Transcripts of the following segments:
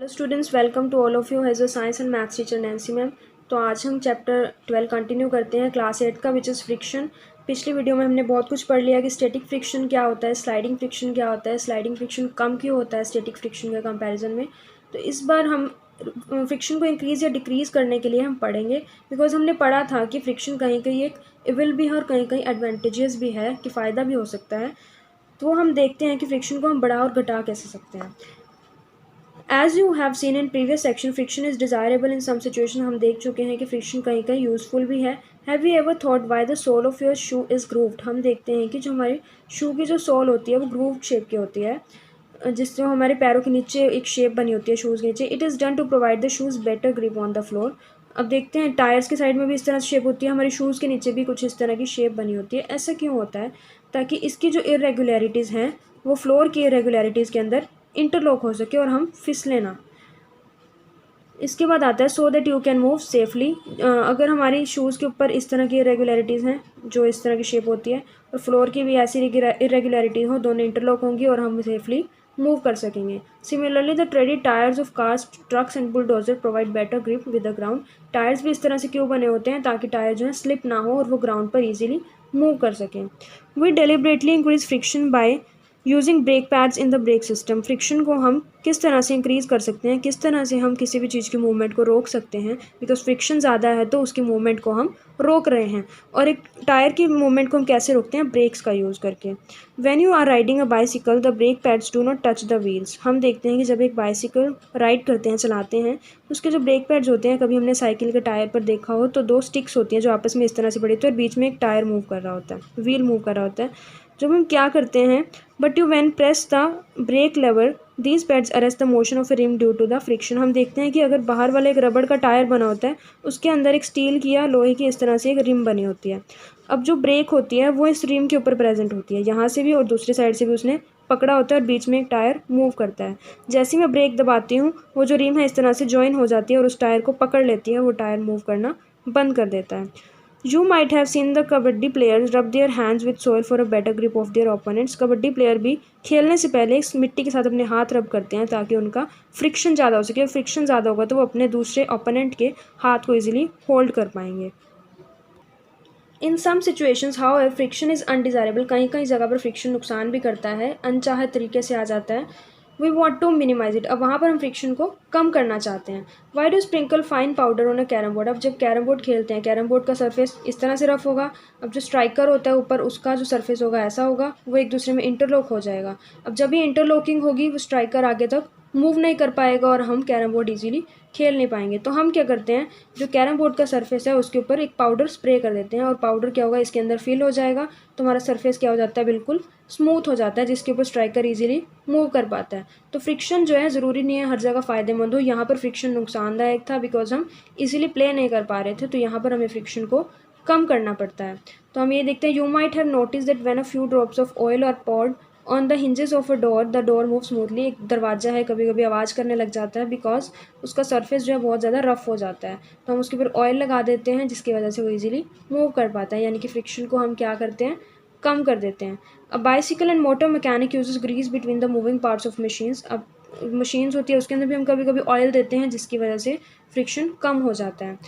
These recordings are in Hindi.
Hello students, welcome to all of you as a science and maths teacher Nancy ma'am. तो आज हम चैप्टर 12 कंटिन्यू करते हैं क्लास 8 का, विच इज़ फ्रिक्शन। पिछली वीडियो में हमने बहुत कुछ पढ़ लिया कि स्टैटिक फ्रिक्शन क्या होता है, स्लाइडिंग फ्रिक्शन क्या होता है, स्लाइडिंग फ्रिक्शन कम क्यों होता है स्टैटिक फ्रिक्शन के कंपैरिजन में। तो इस बार हम फ्रिक्शन को इंक्रीज़ या डिक्रीज़ करने के लिए हम पढ़ेंगे, बिकॉज हमने पढ़ा था कि फ्रिक्शन कहीं कहीं एक इविल भी है और कहीं कहीं एडवांटेजेस भी है, कि फ़ायदा भी हो सकता है। तो हम देखते हैं कि फ्रिक्शन को हम बढ़ा और घटा कैसे सकते हैं। As you have seen in previous section, friction is desirable in some situation। हम देख चुके हैं कि friction कहीं कहीं यूज़फुल भी है। Have you ever thought why the sole of your shoe is grooved? हम देखते हैं कि जो हमारी शू की जो सोल होती है वो ग्रूव्ड शेप की होती है, जिससे हमारे पैरों के नीचे एक शेप बनी होती है शूज़ के नीचे। It is done to provide the shoes better grip on the floor. अब देखते हैं टायर्स के साइड में भी इस तरह से शेप होती है, हमारी शूज़ के नीचे भी कुछ इस तरह की शेप बनी होती है। ऐसा क्यों होता है? ताकि इसकी जो इरेगुलरिटीज़ हैं वो फ्लोर की इरेगुलरिटीज़ के अंदर इंटरलॉक हो सके और हम फिसले ना। इसके बाद आता है so that you can move safely. अगर हमारी शूज़ के ऊपर इस तरह की इरेगुलरिटीज़ हैं, जो इस तरह की शेप होती है, और फ्लोर की भी ऐसी इरेगुलरिटीज़ हो, दोनों इंटरलॉक होंगी और हम सेफली मूव कर सकेंगे। Similarly the traded tyres of cars, trucks and bulldozer provide better grip with the ground. Tyres भी इस तरह से क्यों बने होते हैं? ताकि टायर जो है स्लिप ना हो और वो ग्राउंड पर ईजिली मूव कर सकें। We deliberately increase friction by using brake pads in the brake system. Friction को हम किस तरह से इंक्रीज़ कर सकते हैं, किस तरह से हम किसी भी चीज़ की मूवमेंट को रोक सकते हैं, बिकॉज फ्रिक्शन ज़्यादा है तो उसकी मूवमेंट को हम रोक रहे हैं। और एक टायर की मूवमेंट को हम कैसे रोकते हैं? ब्रेक्स का यूज़ करके। When you are riding a bicycle the brake pads do not touch the wheels. हम देखते हैं कि जब एक बाइसिकल राइड करते हैं, चलाते हैं, उसके जो ब्रेक पैड्स होते हैं, कभी हमने साइकिल के टायर पर देखा हो तो दो स्टिक्स होती हैं जो आपस में इस तरह से बड़ी होती है और बीच में एक टायर मूव कर रहा होता है, व्हील मूव कर रहा होता है। जब हम क्या करते हैं, but you when press the brake lever these pads arrest the motion of a rim due to the friction. हम देखते हैं कि अगर बाहर वाला एक रबड़ का टायर बना होता है, उसके अंदर एक स्टील की या लोहे की इस तरह से एक रिम बनी होती है। अब जो ब्रेक होती है वो इस रिम के ऊपर प्रेजेंट होती है, यहाँ से भी और दूसरी साइड से भी उसने पकड़ा होता है और बीच में एक टायर मूव करता है। जैसे ही मैं ब्रेक दबाती हूँ, वो जो रिम है इस तरह से ज्वाइन हो जाती है और उस टायर को पकड़ लेती है, वो टायर मूव करना बंद कर देता है। You might have seen the kabaddi players rub their hands with soil for a better grip of their opponents। Kabaddi player भी खेलने से पहले इस मिट्टी के साथ अपने हाथ रब करते हैं ताकि उनका फ्रिक्शन ज़्यादा हो सके, और फ्रिक्शन ज़्यादा होगा तो वो अपने दूसरे ओपोनेंट के हाथ को इजीली होल्ड कर पाएंगे। In some situations however friction is undesirable. कहीं कहीं जगह पर फ्रिक्शन नुकसान भी करता है, अनचाहे तरीके से आ जाता है। We want to minimise it. अब वहाँ पर हम फ्रिक्शन को कम करना चाहते हैं। Why do sprinkle fine powder on a carrom board. अब जब कैरम बोर्ड खेलते हैं, कैरम बोर्ड का सरफेस इस तरह से रफ होगा। अब जो स्ट्राइकर होता है ऊपर, उसका जो सरफेस होगा ऐसा होगा, वो एक दूसरे में इंटरलॉक हो जाएगा। अब जब ये इंटरलॉकिंग होगी, वो स्ट्राइकर आगे तक मूव नहीं कर पाएगा और हम कैरम बोर्ड ईजिली खेल नहीं पाएंगे। तो हम क्या करते हैं, जो कैरम बोर्ड का सरफेस है उसके ऊपर एक पाउडर स्प्रे कर देते हैं, और पाउडर क्या होगा, इसके अंदर फिल हो जाएगा, तो हमारा सरफेस क्या हो जाता है, बिल्कुल स्मूथ हो जाता है, जिसके ऊपर स्ट्राइकर इजीली मूव कर पाता है। तो फ्रिक्शन जो है ज़रूरी नहीं है हर जगह फ़ायदेमंद हो। यहाँ पर फ्रिक्शन नुकसानदायक था बिकॉज हम इजीली प्ले नहीं कर पा रहे थे, तो यहाँ पर हमें फ्रिक्शन को कम करना पड़ता है। तो हम ये देखते हैं, you might have notice that when a few drops of oil are poured on the hinges of a door the door move smoothly. एक दरवाज़ा है, कभी कभी आवाज़ करने लग जाता है बिकॉज उसका सरफेस जो है बहुत ज़्यादा रफ हो जाता है, तो हम उसके ऊपर ऑयल लगा देते हैं जिसकी वजह से वो इजीली मूव कर पाता है, यानी कि फ्रिक्शन को हम क्या करते हैं, कम कर देते हैं। अब bicycle and motor mechanic uses grease between the moving parts of machines. अब मशीन्स होती है उसके अंदर भी हम कभी कभी ऑयल देते हैं जिसकी वजह से फ्रिक्शन कम हो जाता है।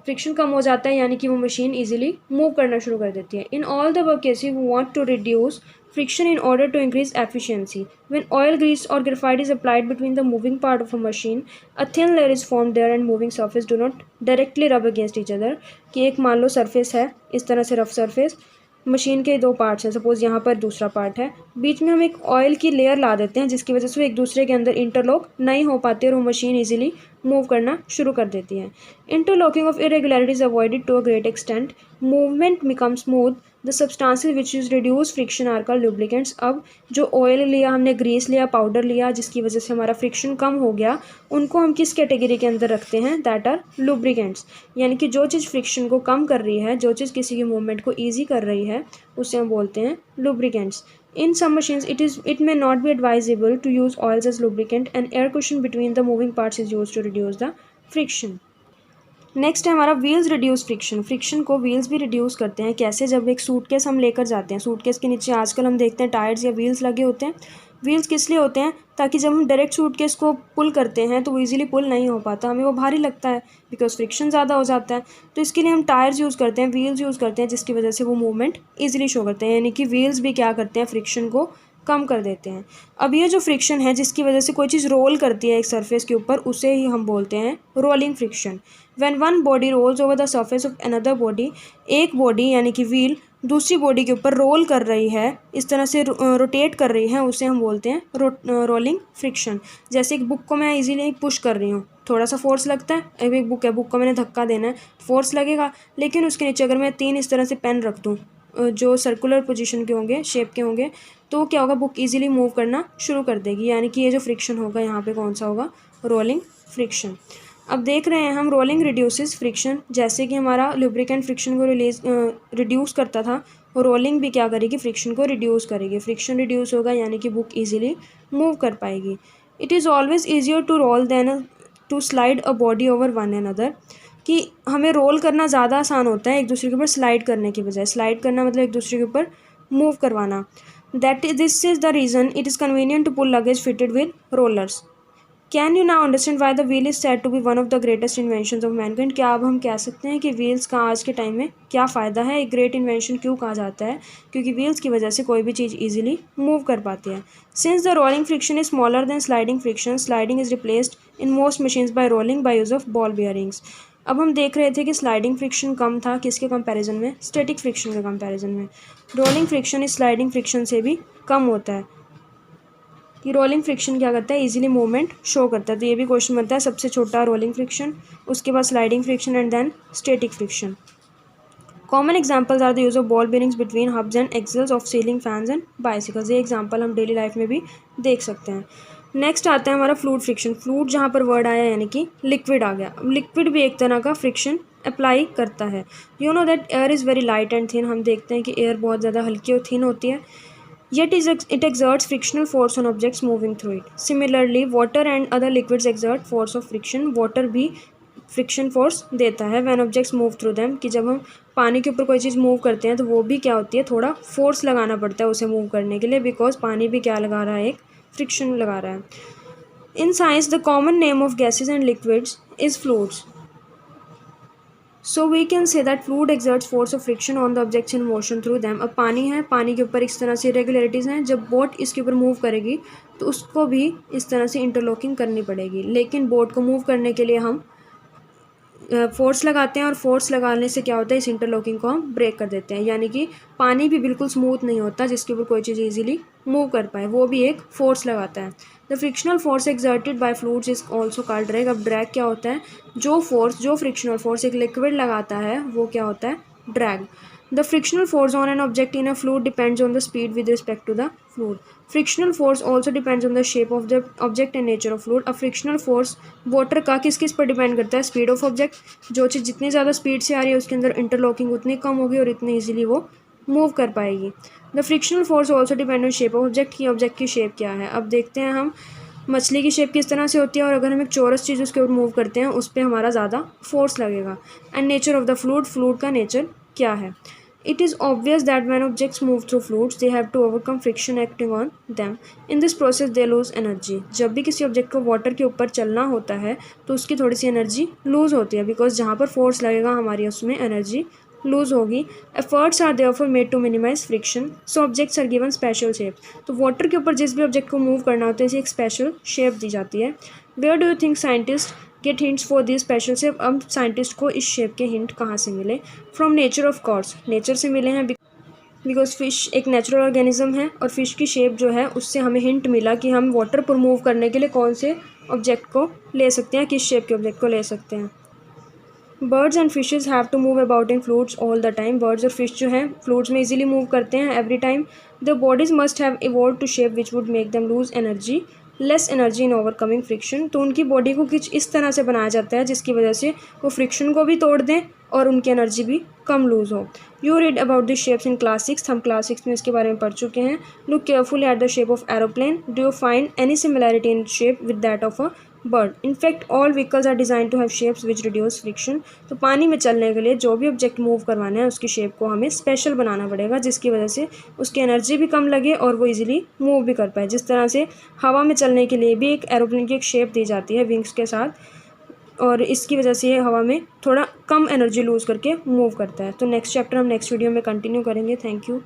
फ्रिक्शन कम हो जाता है यानी कि वो मशीन इजीली मूव करना शुरू कर देती है। In all the work cases we want to reduce friction in order to increase efficiency. When oil, grease or graphite is applied between the moving part of a machine, a thin layer is formed there and moving surface do not directly rub against each other। कि एक मान लो सरफेस है इस तरह से, रफ सरफेस, मशीन के दो पार्ट्स हैं, सपोज यहाँ पर दूसरा पार्ट है, बीच में हम एक ऑयल की लेयर ला देते हैं जिसकी वजह से वो एक दूसरे के अंदर इंटरलॉक नहीं हो पाते और वो मशीन इजीली मूव करना शुरू कर देती है। Interlocking of irregularities avoided to a great extent, movement become smooth, the substances which is reduce friction are called lubricants. अब जो ऑयल लिया हमने, ग्रीस लिया, पाउडर लिया, जिसकी वजह से हमारा फ्रिक्शन कम हो गया, उनको हम किस कैटेगरी के अंदर रखते हैं, दैट आर लुब्रिकेंट्स। यानी कि जो चीज़ फ्रिक्शन को कम कर रही है, जो चीज़ किसी की मूवमेंट को ईजी कर रही है, उसे हम बोलते हैं lubricants. In some machines, it may not be advisable to use oils as lubricant, and air cushion between the moving parts is used to reduce the friction. Next है हमारा व्हील्स रिड्यूस फ्रिक्शन। फ्रिक्शन को व्हील्स भी रिड्यूस करते हैं। कैसे? जब एक सूटकेस हम लेकर जाते हैं, सूटकेस के नीचे आजकल हम देखते हैं टायर्स या व्हील्स लगे होते हैं, व्हील्स किस लिए होते हैं, ताकि जब हम डायरेक्ट सूटकेस को पुल करते हैं तो वो ईजिली पुल नहीं हो पाता, हमें वो भारी लगता है बिकॉज फ्रिक्शन ज़्यादा हो जाता है। तो इसके लिए हम टायर्स यूज़ करते हैं, व्हील्स यूज़ करते हैं, जिसकी वजह से वो मूवमेंट ईजिली शो करते हैं, यानी कि व्हील्स भी क्या करते हैं, फ्रिक्शन को कम कर देते हैं। अब ये जो फ्रिक्शन है जिसकी वजह से कोई चीज़ रोल करती है एक सरफेस के ऊपर, उसे ही हम बोलते हैं rolling friction. When one body rolls over the surface of another body, एक बॉडी यानी कि व्हील दूसरी बॉडी के ऊपर रोल कर रही है, इस तरह से रोटेट कर रही है, उसे हम बोलते हैं रोलिंग फ्रिक्शन। जैसे एक बुक को मैं इजीली पुश कर रही हूँ, थोड़ा सा फोर्स लगता है, अब एक बुक है, बुक को मैंने धक्का देना है, फोर्स लगेगा, लेकिन उसके नीचे अगर मैं 3 इस तरह से पेन रख दूँ जो सर्कुलर पोजीशन के होंगे, शेप के होंगे, तो क्या होगा, बुक इजीली मूव करना शुरू कर देगी, यानी कि ये जो फ्रिक्शन होगा यहाँ पे कौन सा होगा, रोलिंग फ्रिक्शन। अब देख रहे हैं हम रोलिंग रिड्यूसेस फ्रिक्शन, जैसे कि हमारा लुब्रिकेंट फ्रिक्शन को रिड्यूस करता था, रोलिंग भी क्या करेगी, फ्रिक्शन को रिड्यूस करेगी। फ्रिक्शन रिड्यूस होगा यानी कि बुक इजीली मूव कर पाएगी। It is always easier to roll than to slide a body over one another, कि हमें रोल करना ज़्यादा आसान होता है एक दूसरे के ऊपर स्लाइड करने की बजाय। स्लाइड करना मतलब एक दूसरे के ऊपर मूव करवाना। This is the reason it is convenient to pull luggage fitted with rollers. Can you now understand why the wheel is said to be one of the greatest invention of mankind. क्या अब हम कह सकते हैं कि व्हील्स का आज के टाइम में क्या फ़ायदा है, एक ग्रेट इन्वेंशन क्यों कहा जाता है, क्योंकि व्हील्स की वजह से कोई भी चीज़ ईजिली मूव कर पाती है। Since the rolling friction is smaller than sliding friction, sliding is replaced in most machines bye rolling by use of ball bearings. अब हम देख रहे थे कि स्लाइडिंग फ्रिक्शन कम था किसके कंपैरिजन में, स्टैटिक फ्रिक्शन के कंपैरिजन में। रोलिंग फ्रिक्शन इस स्लाइडिंग फ्रिक्शन से भी कम होता है, कि रोलिंग फ्रिक्शन क्या करता है, इजीली मूवमेंट शो करता है। तो ये भी क्वेश्चन बनता है, सबसे छोटा रोलिंग फ्रिक्शन, उसके बाद sliding friction and then static friction. Common examples are the use of ball bearings between hubs and axles of ceiling fans and bicycles. ये एग्जाम्पल हम डेली लाइफ में भी देख सकते हैं। नेक्स्ट आता है हमारा फ्लूइड फ्रिक्शन। फ्लूइड जहाँ पर वर्ड आया यानी कि लिक्विड आ गया। अब लिक्विड भी एक तरह का फ्रिक्शन अप्लाई करता है। You know that air is very light and thin. हम देखते हैं कि एयर बहुत ज़्यादा हल्की और थिन होती है। Yet it exerts frictional force on objects moving through it. Similarly, water and other liquids exert force of friction. Water भी फ्रिक्शन फोर्स देता है when objects move through them, कि जब हम पानी के ऊपर कोई चीज़ मूव करते हैं तो वो भी क्या होती है, थोड़ा फोर्स लगाना पड़ता है उसे मूव करने के लिए, बिकॉज पानी भी क्या लगा रहा है, एक फ्रिक्शन लगा रहा है। In science the common name of gases and liquids is fluids. So we can say that fluid exerts force of friction on the objects in motion through them. अब पानी है, पानी के ऊपर इस तरह से इरेगुलरिटीज़ हैं, जब बोट इसके ऊपर मूव करेगी तो उसको भी इस तरह से इंटरलॉकिंग करनी पड़ेगी, लेकिन बोट को मूव करने के लिए हम फोर्स लगाते हैं, और फोर्स लगाने से क्या होता है, इस इंटरलॉकिंग को हम ब्रेक कर देते हैं, यानी कि पानी भी बिल्कुल स्मूथ नहीं होता जिसके ऊपर कोई चीज़ ईजिली मूव कर पाए, वो भी एक फोर्स लगाता है। The frictional force exerted by fluids is also called drag. अब ड्रैग क्या होता है, जो फ्रिक्शनल फोर्स एक लिक्विड लगाता है वो क्या होता है, drag. The frictional force on an object in a fluid depends on the speed with respect to the fluid. Frictional force also depends on the shape of the object and nature of fluid. अब फ्रिक्शनल फोर्स वाटर का किस किस पर डिपेंड करता है, स्पीड ऑफ ऑब्जेक्ट। जो चीज़ जितनी ज़्यादा स्पीड से आ रही है उसके अंदर इंटरलॉकिंग उतनी कम होगी और इतनी ईजिली वो मूव कर पाएगी। The frictional force also depend on shape of object, की ऑब्जेक्ट की शेप क्या है। अब देखते हैं हम मछली की शेप किस तरह से होती है, और अगर हम एक चौरस चीज़ उसके ऊपर मूव करते हैं उस पर हमारा ज़्यादा फोर्स लगेगा। And nature of the fluid का नेचर क्या है। It is obvious that when objects move through fluids, they have to overcome friction acting on them. In this process, they lose energy. जब भी किसी ऑब्जेक्ट को वाटर के ऊपर चलना होता है तो उसकी थोड़ी सी एनर्जी लूज़ होती है, बिकॉज जहाँ पर फोर्स लगेगा हमारी उसमें एनर्जी लूज़ होगी। Efforts are therefore made to minimise friction, so objects are given special shape. तो वाटर के ऊपर जिस भी ऑब्जेक्ट को मूव करना होता है इसे एक स्पेशल शेप दी जाती है। Where do you think scientist get hints for this special shape. अब साइंटिस्ट को इस शेप के हिंट कहाँ से मिले, from nature of course, nature से मिले हैं, बिकॉज फिश एक नेचुरल ऑर्गेनिज्म है और फिश की शेप जो है उससे हमें हिंट मिला कि हम वाटर पर मूव करने के लिए कौन से ऑब्जेक्ट को ले सकते हैं, किस शेप के ऑब्जेक्ट को ले सकते हैं। Birds and fishes have to move about in fluids all the time. Birds और फिश जो हैं फ्लूइड्स में इजीली मूव करते हैं every time. The bodies must have evolve to shape which would make them lose energy, less energy in overcoming friction. तो उनकी बॉडी को कुछ इस तरह से बनाया जाता है जिसकी वजह से वो फ्रिक्शन को भी तोड़ दें और उनकी एनर्जी भी कम लूज़ हो। You read about this shapes in class 6। हम क्लास 6 में इसके बारे में पढ़ चुके हैं। Look carefully at the shape of aeroplane. Do you find any similarity in shape with that of a bird. In fact all vehicles are design to have shapes which reduce friction. तो पानी में चलने के लिए जो भी ऑब्जेक्ट मूव करवाना है उसकी शेप को हमें स्पेशल बनाना पड़ेगा, जिसकी वजह से उसकी एनर्जी भी कम लगे और वो इजीली मूव भी कर पाए। जिस तरह से हवा में चलने के लिए भी एक एरोप्लेन की एक शेप दी जाती है विंग्स के साथ, और इसकी वजह से ये हवा में थोड़ा कम एनर्जी लूज़ करके मूव करता है। तो नेक्स्ट चैप्टर हम नेक्स्ट वीडियो में कंटिन्यू करेंगे। Thank you.